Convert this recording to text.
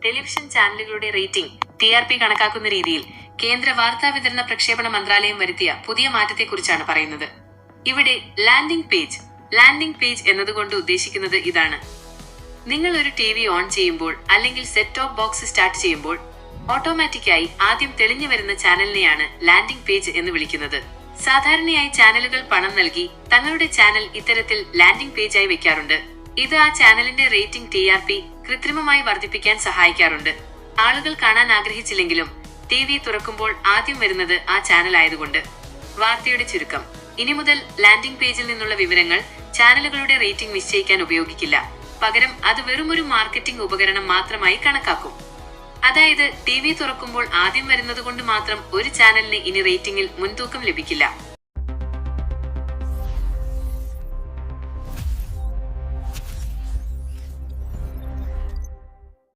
Television ചാനലുകളുടെ rating TRP കണക്കാക്കുന്ന രീതിയിൽ കേന്ദ്ര വാർത്താ വിതരണ പ്രക്ഷേപണ മന്ത്രാലയം വരുത്തിയ പുതിയ മാറ്റത്തെക്കുറിച്ചാണ് പറയുന്നത്. ഇവിടെ ലാൻഡിംഗ് പേജ് എന്നതുകൊണ്ട് ഉദ്ദേശിക്കുന്നത് ഇതാണ്. നിങ്ങൾ ഒരു TV ഓൺ ചെയ്യുമ്പോൾ അല്ലെങ്കിൽ സെറ്റ് ടോപ്പ് ബോക്സ് സ്റ്റാർട്ട് ചെയ്യുമ്പോൾ ഓട്ടോമാറ്റിക്കായി ആദ്യം തെളിഞ്ഞു വരുന്ന ചാനലിനെയാണ് ലാൻഡിംഗ് പേജ് എന്ന് വിളിക്കുന്നത്. സാധാരണയായി ചാനലുകൾ പണം നൽകി തങ്ങളുടെ ചാനൽ ഇത്തരത്തിൽ ലാൻഡിംഗ് പേജായി വെക്കാറുണ്ട്. ഇത് ആ ചാനലിന്റെ റേറ്റിംഗ് TRP കൃത്രിമമായി വർദ്ധിപ്പിക്കാൻ സഹായിക്കാറുണ്ട്. ആളുകൾ കാണാൻ ആഗ്രഹിച്ചില്ലെങ്കിലും TV തുറക്കുമ്പോൾ ആദ്യം വരുന്നത് ആ ചാനൽ ആയതുകൊണ്ട്. വാർത്തയുടെ ചുരുക്കം: ഇനി മുതൽ ലാൻഡിംഗ് പേജിൽ നിന്നുള്ള വിവരങ്ങൾ ചാനലുകളുടെ റേറ്റിംഗ് നിശ്ചയിക്കാൻ ഉപയോഗിക്കില്ല. പകരം അത് വെറുമൊരു മാർക്കറ്റിംഗ് ഉപകരണം മാത്രമായി കണക്കാക്കും. അതായത് TV തുറക്കുമ്പോൾ ആദ്യം വരുന്നത് കൊണ്ട് മാത്രം ഒരു ചാനലിന് ഇനി റേറ്റിംഗിൽ മുൻതൂക്കം ലഭിക്കില്ല.